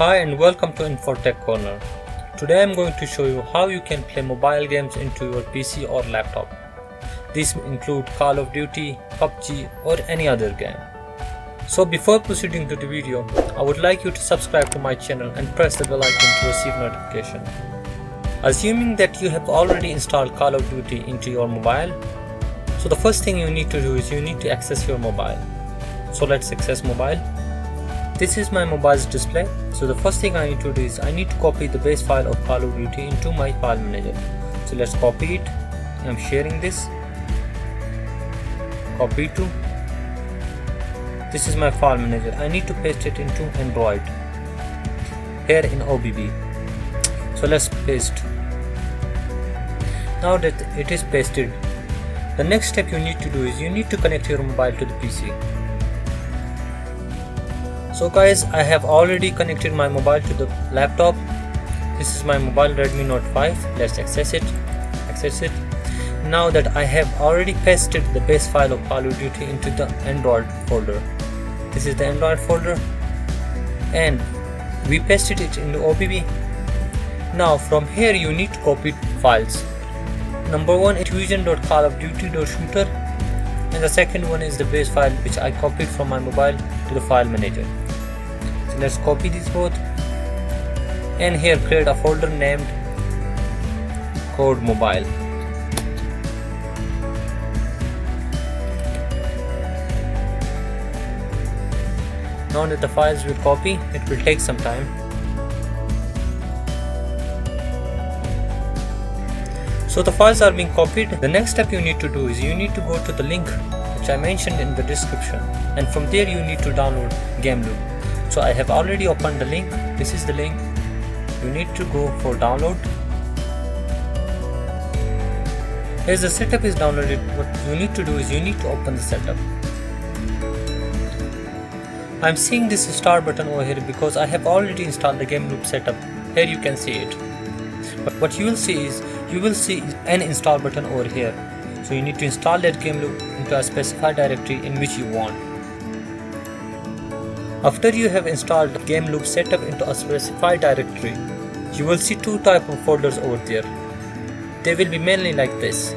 Hi and welcome to Infotech Corner. Today I am going to show you how you can play mobile games into your PC or laptop. These include Call of Duty, PUBG or any other game. So before proceeding to the video, I would like you to subscribe to my channel and press the bell icon to receive notification. Assuming that you have already installed Call of Duty into your mobile, so the first thing you need to do is you need to access your mobile. So let's access mobile. This is my mobile's display. So the first thing I need to do is I need to copy the base file of Call of Duty into my file manager. So let's copy it. I'm sharing this. Copy to. This is my file manager. I need to paste it into Android here in OBB. So let's paste. Now that it is pasted, the next step you need to do is you need to connect your mobile to the PC. So guys, I have already connected my mobile to the laptop. This is my mobile Redmi Note 5. Let's access it. Now that I have already pasted the base file of Call of Duty into the Android folder. This is the Android folder and we pasted it into OBB. Now from here you need to copy files. Number one is fusion.callofduty.shooter and the second one is the base file which I copied from my mobile to the file manager. So let's copy these both and here create a folder named code mobile. Now that the files will copy, it will take some time. So the files are being copied. The next step you need to do is you need to go to the link which I mentioned in the description, and from there you need to download GameLoop. So I have already opened the link. This is the link. You need to go for download. As the setup is downloaded, what you need to do is you need to open the setup. I'm seeing this start button over here because I have already installed the GameLoop setup. Here you can see it. But what you will see is you will see an install button over here. So you need to install that GameLoop into a specified directory in which you want. After you have installed the GameLoop setup into a specified directory, you will see two types of folders over there. They will be mainly like this.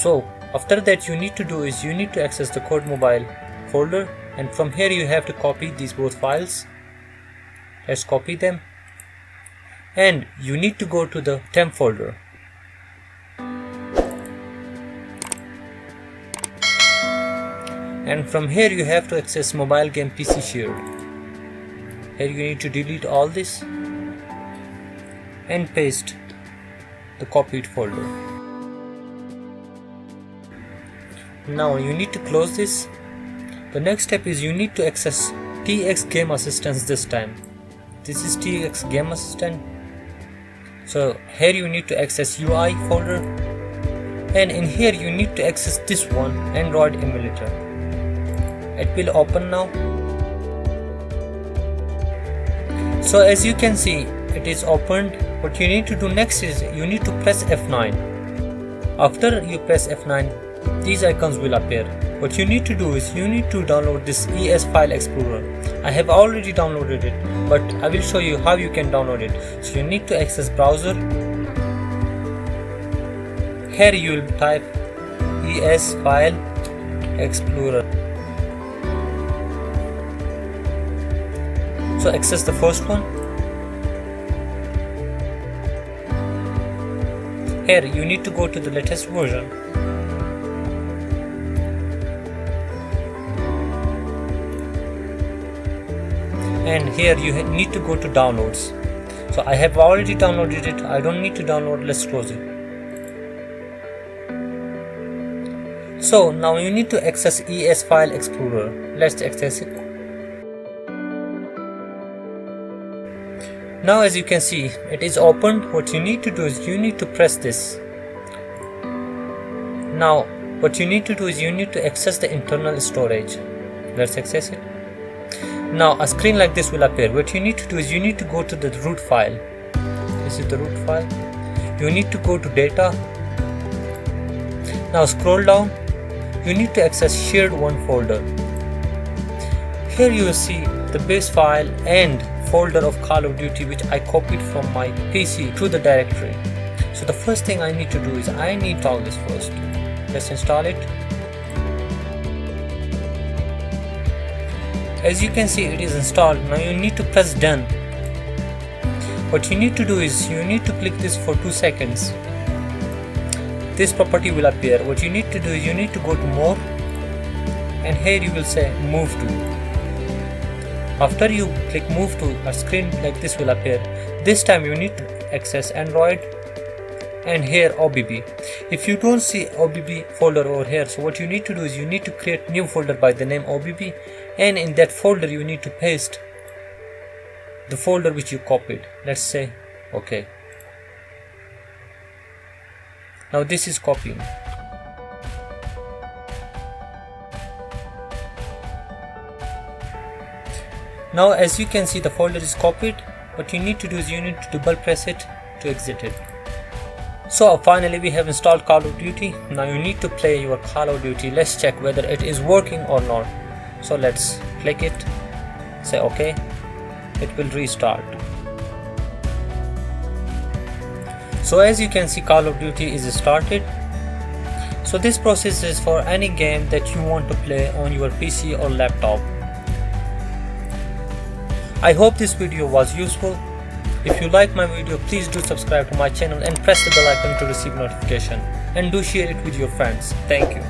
So after that you need to do is you need to access the code mobile folder, and from here you have to copy these both files. Let's copy them. And you need to go to the temp folder. And from here you have to access mobile game PC shared. Here you need to delete all this and paste the copied folder. Now you need to close this. The next step is you need to access TX Game Assistant this time. This is TX Game Assistant. So here you need to access UI folder, and in here you need to access this one, Android emulator. It will open now. So as you can see, it is opened. What you need to do next is you need to press F9. After you press F9, these icons will appear. What you need to do is you need to download this ES File Explorer. I have already downloaded it, but I will show you how you can download it. So you need to access browser. Here you will type ES File Explorer. So access the first one. Here you need to go to the latest version. And here you need to go to downloads. So I have already downloaded it. I don't need to download. Let's close it. So now you need to access ES File Explorer. Let's access it. Now as you can see, it is opened. What you need to do is you need to press this. Now what you need to do is you need to access the internal storage. Let's access it. Now a screen like this will appear. What you need to do is you need to go to the root file. This is the root file. You need to go to data. Now scroll down. You need to access shared one folder. Here you will see the base file and folder of Call of Duty which I copied from my PC to the directory. So the first thing I need to do is I need to install this first. Let's install it. As you can see, it is installed. Now you need to press done. What you need to do is you need to click this for 2 seconds. This property will appear. What you need to do is you need to go to more, and here you will say move to. After you click move to, a screen like this will appear. This time you need to access Android and here OBB. If you don't see OBB folder over here, so what you need to do is you need to create new folder by the name OBB, and in that folder you need to paste the folder which you copied. Let's say okay. Now this is copying. Now as you can see, the folder is copied. What you need to do is you need to double press it to exit it. So finally we have installed Call of Duty. Now you need to play your Call of Duty. Let's check whether it is working or not. So let's click it, say okay, it will restart. So as you can see, Call of Duty is started. So this process is for any game that you want to play on your PC or laptop. I hope this video was useful. If you like my video, please do subscribe to my channel and press the bell icon to receive notification, and do share it with your friends. Thank you.